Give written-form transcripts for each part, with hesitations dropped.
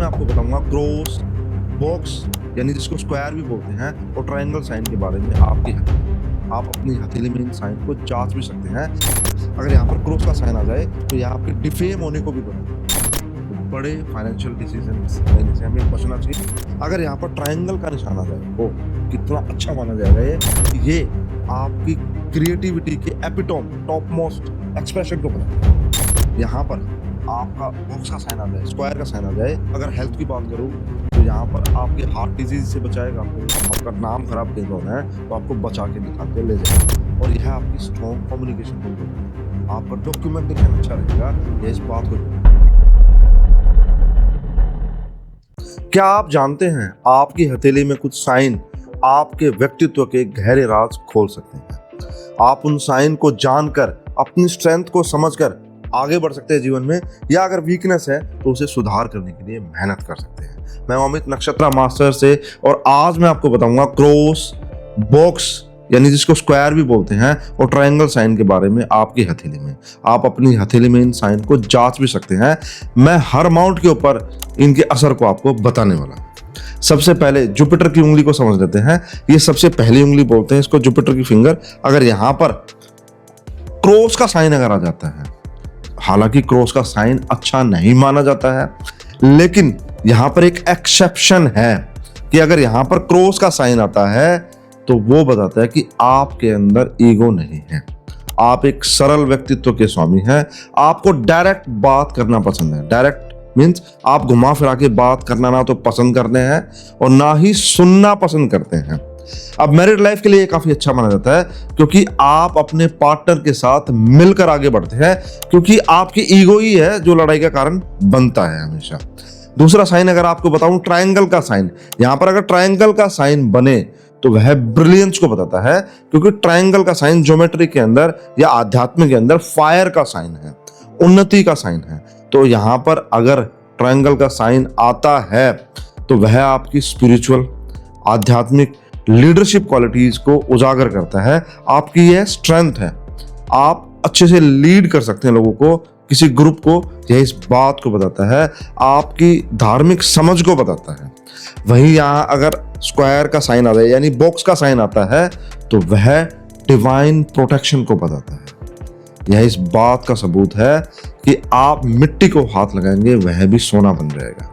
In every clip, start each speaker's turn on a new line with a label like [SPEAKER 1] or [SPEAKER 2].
[SPEAKER 1] मैं आपको बताऊंगा क्रॉस, बॉक्स यानी जिसको स्क्वायर भी बोलते हैं और ट्रायंगल साइन के बारे में। आप अपनी हथेली में इन साइन को जांच भी सकते हैं। अगर यहाँ पर क्रॉस का साइन आ जाए तो यह आपके डिफेम होने को भी बता, बड़े फाइनेंशियल डिसीजन लेने से हमें बचना चाहिए। अगर यहाँ पर ट्रायंगल का निशान आ जाए वो कितना अच्छा माना जाएगा। ये आपकी क्रिएटिविटी के एपिटोम, टॉप मोस्ट एक्सप्रेशन को बताता है। यहाँ पर आपका बॉक्स का साइन आ जाए, स्क्वायर का साइन आ जाए, अगर हेल्थ की बात करूँ तो यहाँ पर आपके हार्ट डिजीज से बचाएगा, आपका नाम खराब कहीं होना है तो आपको बचा के निकाल के ले जाएगा। और यह आपकी स्ट्रॉन्ग कम्युनिकेशन होगी, आपका डॉक्यूमेंटेशन अच्छा रहेगा। यह इस बात को, क्या आप जानते हैं आपकी हथेली में कुछ साइन आपके व्यक्तित्व के गहरे राज खोल सकते हैं। आप उन साइन को जानकर अपनी स्ट्रेंथ को समझकर आगे बढ़ सकते हैं जीवन में, या अगर वीकनेस है तो उसे सुधार करने के लिए मेहनत कर सकते हैं। मैं अमित नक्षत्रा मास्टर से, और आज मैं आपको बताऊंगा क्रॉस, बॉक्स यानी जिसको स्क्वायर भी बोलते हैं और ट्रायंगल साइन के बारे में। आपकी हथेली में, आप अपनी हथेली में इन साइन को जांच भी सकते हैं। मैं हर माउंट के ऊपर इनके असर को आपको बताने वाला हूं। सबसे पहले जुपिटर की उंगली को समझ लेते हैं। ये सबसे पहली उंगली बोलते हैं इसको, जुपिटर की फिंगर। अगर यहां पर क्रॉस का साइन अगर आ जाता है, हालांकि क्रॉस का साइन अच्छा नहीं माना जाता है, लेकिन यहां पर एक एक्सेप्शन है कि अगर यहां पर क्रॉस का साइन आता है तो वो बताता है कि आपके अंदर ईगो नहीं है, आप एक सरल व्यक्तित्व के स्वामी हैं। आपको डायरेक्ट बात करना पसंद है। डायरेक्ट मीन्स आप घुमा फिरा के बात करना ना तो पसंद करते हैं और ना ही सुनना पसंद करते हैं। अब मैरिड लाइफ के लिए काफी अच्छा माना जाता है, क्योंकि आप अपने पार्टनर के साथ मिलकर आगे बढ़ते हैं, क्योंकि आपकी ईगो ही है जो लड़ाई का कारण बनता है हमेशा। दूसरा साइन अगर आपको बताऊं, ट्रायंगल का साइन। यहां पर अगर ट्रायंगल का साइन बने तो वह ब्रिलियंस को बताता है, क्योंकि ट्रायंगल का साइन ज्योमेट्री के अंदर या आध्यात्म के अंदर फायर का साइन है, उन्नति का साइन है। तो यहां पर अगर ट्रायंगल का साइन आता है तो वह आपकी स्पिरिचुअल, आध्यात्मिक, लीडरशिप क्वालिटीज को उजागर करता है। आपकी यह स्ट्रेंथ है, आप अच्छे से लीड कर सकते हैं लोगों को, किसी ग्रुप को। यह इस बात को बताता है, आपकी धार्मिक समझ को बताता है। वहीं यहाँ अगर स्क्वायर का साइन आ जाए यानी बॉक्स का साइन आता है तो वह डिवाइन प्रोटेक्शन को बताता है। यह इस बात का सबूत है कि आप मिट्टी को हाथ लगाएंगे वह भी सोना बन जाएगा।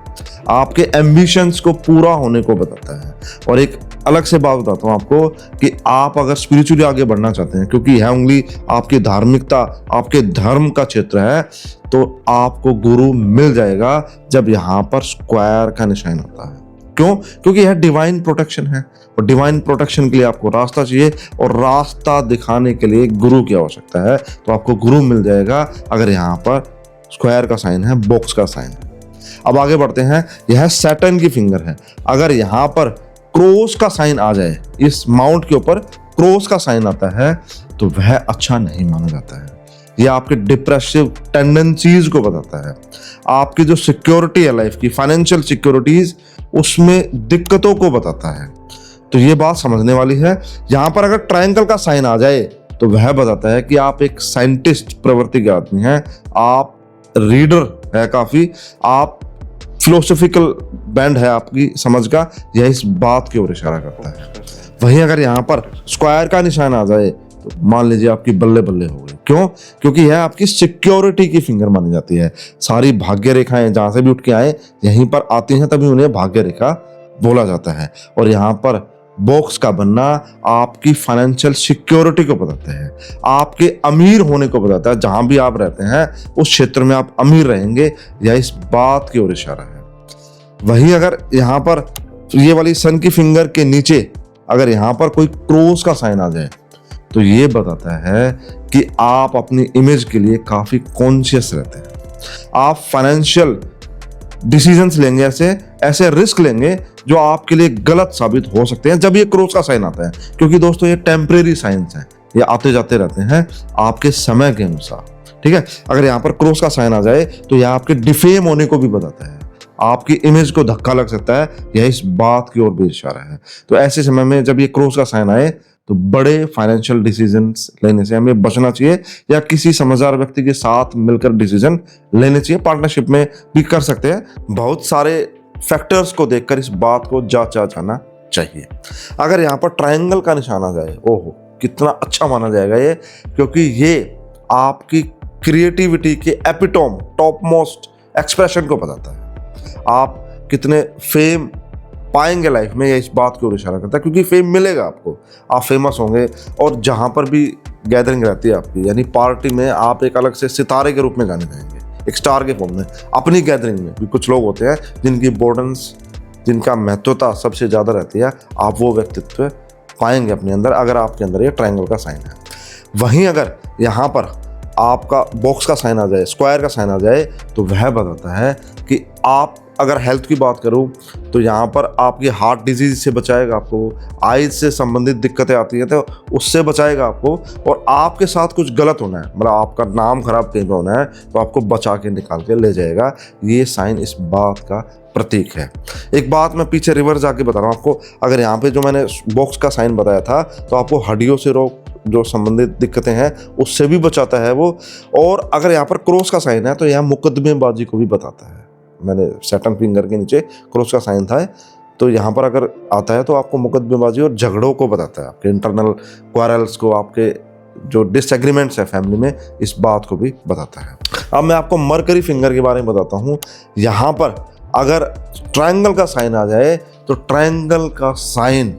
[SPEAKER 1] आपके एम्बिशंस को पूरा होने को बताता है। और एक अलग से बात बताता हूं आपको कि आप अगर स्पिरिचुअली आगे बढ़ना चाहते हैं, क्योंकि यह उंगली आपकी धार्मिकता, आपके धर्म का क्षेत्र है, तो आपको गुरु मिल जाएगा जब यहां पर स्क्वायर का निशान होता है। क्यों? क्योंकि यह डिवाइन प्रोटेक्शन है, और डिवाइन प्रोटेक्शन के लिए आपको रास्ता चाहिए, और रास्ता दिखाने के लिए गुरु की आवश्यकता है। तो आपको गुरु मिल जाएगा अगर यहाँ पर स्क्वायर का साइन है, बॉक्स का साइन है। अब आगे बढ़ते हैं। यह सैटर्न की फिंगर है। अगर यहाँ पर क्रॉस का साइन आ जाए, इस माउंट के ऊपर क्रॉस का साइन आता है तो वह अच्छा नहीं माना जाता है। यह आपके डिप्रेसिव टेंडेंसीज को बताता है। आपकी जो सिक्योरिटी है लाइफ की, फाइनेंशियल सिक्योरिटीज, उसमें दिक्कतों को बताता है। तो ये बात समझने वाली है। यहाँ पर अगर ट्रायंगल का साइन आ जाए तो वह बताता है कि आप एक साइंटिस्ट प्रवृत्ति के आदमी हैं, आप रीडर है काफी, आप फिलोसॉफिकल बैंड है आपकी समझ का। यह इस बात की ओर इशारा करता है। वहीं अगर यहाँ पर स्क्वायर का निशान आ जाए तो मान लीजिए आपकी बल्ले बल्ले हो गई। क्यों? क्योंकि यह आपकी सिक्योरिटी की फिंगर मानी जाती है। सारी भाग्य रेखाएं जहां से भी उठ के आए यहीं पर आती हैं, तभी उन्हें भाग्य रेखा बोला जाता है। और यहाँ पर बॉक्स का बनना आपकी फाइनेंशियल सिक्योरिटी को बताता है, आपके अमीर होने को बताता है। जहां भी आप रहते हैं उस क्षेत्र में आप अमीर रहेंगे, यह इस बात की ओर इशारा है। वहीं अगर यहाँ पर ये वाली सन की फिंगर के नीचे अगर यहाँ पर कोई क्रॉस का साइन आ जाए तो ये बताता है कि आप अपनी इमेज के लिए काफी कॉन्शियस रहते हैं। आप फाइनेंशियल डिसीजंस लेंगे, ऐसे रिस्क लेंगे जो आपके लिए गलत साबित हो सकते हैं जब ये क्रॉस का साइन आता है। क्योंकि दोस्तों ये टेम्परेरी साइंस है, ये आते जाते रहते हैं आपके समय के अनुसार। ठीक है, अगर यहाँ पर क्रॉस का साइन आ जाए तो यह आपके डिफेम होने को भी बताता है, आपकी इमेज को धक्का लग सकता है। यह इस बात की ओर भी इशारा है। तो ऐसे समय में जब ये क्रॉस का साइन आए तो बड़े फाइनेंशियल डिसीजंस लेने से हमें बचना चाहिए, या किसी समझदार व्यक्ति के साथ मिलकर डिसीजन लेने चाहिए। पार्टनरशिप में भी कर सकते हैं। बहुत सारे फैक्टर्स को देखकर इस बात को जांचा जाना चाहिए। अगर यहाँ पर ट्रायंगल का निशान आ जाए, ओहो कितना अच्छा माना जाएगा ये, क्योंकि ये आपकी क्रिएटिविटी के एपिटोम, टॉप मोस्ट एक्सप्रेशन को बताता है। आप कितने फेम पाएंगे लाइफ में, ये इस बात की ओर इशारा करता है, क्योंकि फेम मिलेगा आपको, आप फेमस होंगे। और जहाँ पर भी गैदरिंग रहती है आपकी, यानी पार्टी में, आप एक अलग से सितारे के रूप में जाने जाएंगे, एक स्टार के फॉर्म में। अपनी गैदरिंग में भी कुछ लोग होते हैं जिनकी इम्पोर्टेंस, जिनका महत्वता सबसे ज़्यादा रहती है, आप वो व्यक्तित्व पाएंगे अपने अंदर अगर आपके अंदर ये ट्रायंगल का साइन है। वहीं अगर यहाँ पर आपका बॉक्स का साइन आ जाए, स्क्वायर का साइन आ जाए, तो वह बताता है कि आप, अगर हेल्थ की बात करूं तो यहाँ पर आपकी हार्ट डिजीज से बचाएगा आपको, आइज से संबंधित दिक्कतें आती हैं तो उससे बचाएगा आपको। और आपके साथ कुछ गलत होना है, मतलब आपका नाम खराब कहीं पे होना है, तो आपको बचा के निकाल के ले जाएगा। ये साइन इस बात का प्रतीक है। एक बात मैं पीछे रिवर्स जाके बता रहा हूँ आपको। अगर यहाँ पे जो मैंने बॉक्स का साइन बताया था, तो आपको हड्डियों से रोग जो संबंधित दिक्कतें हैं उससे भी बचाता है वो। और अगर यहाँ पर क्रॉस का साइन है, तो यहाँ मुकदमेबाजी को भी बताता है। मैंने सैटर्न फिंगर के नीचे क्रॉस का साइन था, तो यहाँ पर अगर आता है तो आपको मुकदमेबाजी और झगड़ों को बताता है, आपके इंटरनल क्वारल्स को, आपके जो डिसएग्रीमेंट्स है फैमिली में, इस बात को भी बताता है। अब मैं आपको मरकरी फिंगर के बारे में बताता हूँ। यहाँ पर अगर ट्रायंगल का साइन आ जाए, तो ट्रायंगल का साइन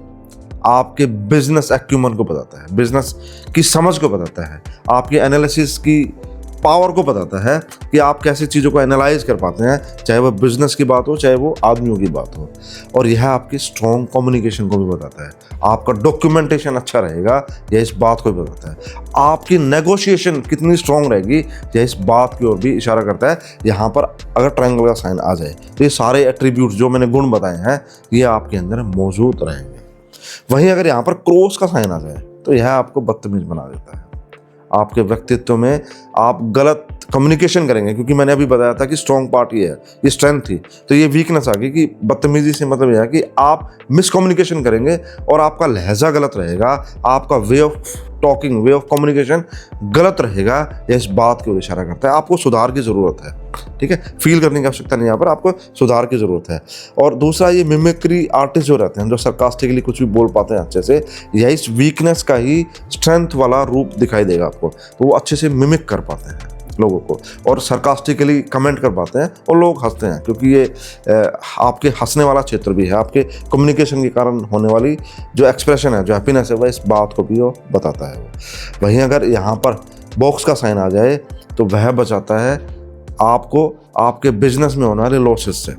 [SPEAKER 1] आपके बिजनेस एक्यूमन को बताता है, बिजनेस की समझ को बताता है, आपके एनालिसिस की पावर को बताता है कि आप कैसे चीज़ों को एनालाइज कर पाते हैं, चाहे वो बिजनेस की बात हो, चाहे वो आदमियों की बात हो। और यह आपकी स्ट्रॉन्ग कम्युनिकेशन को भी बताता है, आपका डॉक्यूमेंटेशन अच्छा रहेगा, यह इस बात को भी बताता है। आपकी नेगोशिएशन कितनी स्ट्रॉन्ग रहेगी, यह इस बात की ओर भी इशारा करता है। यहाँ पर अगर ट्रायंगल का साइन आ जाए, तो ये सारे एट्रीब्यूट्स जो मैंने गुण बताए हैं, ये आपके अंदर मौजूद रहेंगे। वहीं अगर यहाँ पर क्रॉस का साइन आ जाए, तो यह आपको बदतमीज बना देता है। आपके व्यक्तित्व में आप गलत कम्युनिकेशन करेंगे, क्योंकि मैंने अभी बताया था कि स्ट्रॉन्ग पार्ट ये है, ये स्ट्रेंथ थी, तो ये वीकनेस आ गई कि बदतमीजी से मतलब यह है कि आप मिसकम्युनिकेशन करेंगे और आपका लहजा गलत रहेगा, आपका way of talking, way of communication गलत रहेगा। यह इस बात की ओर इशारा करता है, आपको सुधार की ज़रूरत है। ठीक है, फील करने की आवश्यकता नहीं, यहाँ पर आपको सुधार की ज़रूरत है। और दूसरा, ये मिमिक्री आर्टिस्ट जो रहते हैं, जो सरकास्टिकली कुछ भी बोल पाते हैं अच्छे से, यह इस वीकनेस का ही स्ट्रेंथ वाला रूप दिखाई देगा आपको। तो वो अच्छे से मिमिक कर पाते हैं लोगों को और सरकास्टिकली कमेंट कर पाते हैं, और लोग हंसते हैं, क्योंकि ये आपके हंसने वाला क्षेत्र भी है। आपके कम्युनिकेशन के कारण होने वाली जो एक्सप्रेशन है, जो हैप्पीनेस है, वह इस बात को भी वो बताता है। वहीं अगर यहाँ पर बॉक्स का साइन आ जाए, तो वह बचाता है आपको आपके बिजनेस में होने वाले लॉसेस से,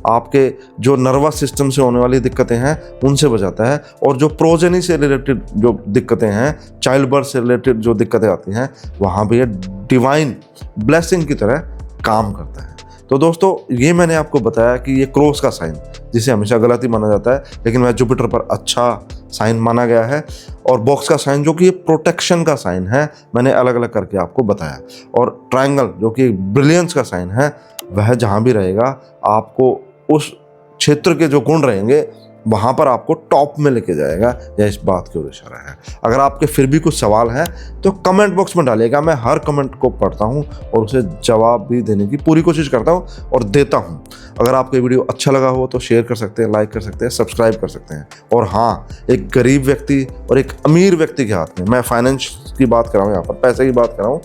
[SPEAKER 1] आपके जो नर्वस सिस्टम से होने वाली दिक्कतें हैं उनसे बचाता है। और जो प्रोजेनी से रिलेटेड जो दिक्कतें हैं, चाइल्ड बर्थ से रिलेटेड जो दिक्कतें आती हैं, वहाँ भी ये डिवाइन ब्लेसिंग की तरह काम करता है। तो दोस्तों, ये मैंने आपको बताया कि ये क्रॉस का साइन, जिसे हमेशा गलत ही माना जाता है, लेकिन वह जुपिटर पर अच्छा साइन माना गया है। और बॉक्स का साइन, जो कि ये प्रोटेक्शन का साइन है, मैंने अलग अलग करके आपको बताया। और ट्रायंगल, जो कि ब्रिलियंस का साइन है, वह जहाँ भी रहेगा, आपको उस क्षेत्र के जो गुण रहेंगे वहाँ पर आपको टॉप में लेके जाएगा। यह इस बात की ओर इशारा है। अगर आपके फिर भी कुछ सवाल हैं, तो कमेंट बॉक्स में डालिएगा। मैं हर कमेंट को पढ़ता हूँ और उसे जवाब भी देने की पूरी कोशिश करता हूँ और देता हूँ। अगर आपको वीडियो अच्छा लगा हो तो शेयर कर सकते हैं, लाइक कर सकते हैं, सब्सक्राइब कर सकते हैं। और हाँ, एक गरीब व्यक्ति और एक अमीर व्यक्ति के हाथ में, मैं फाइनेंस की बात कर रहा हूँ, यहाँ पर पैसे की बात कर रहा हूँ,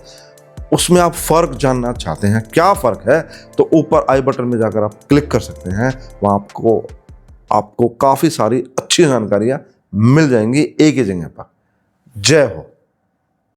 [SPEAKER 1] उसमें आप फ़र्क जानना चाहते हैं, क्या फ़र्क है, तो ऊपर आई बटन में जाकर आप क्लिक कर सकते हैं। वहाँ आपको काफ़ी सारी अच्छी जानकारियाँ मिल जाएंगी एक ही जगह पर। जय हो।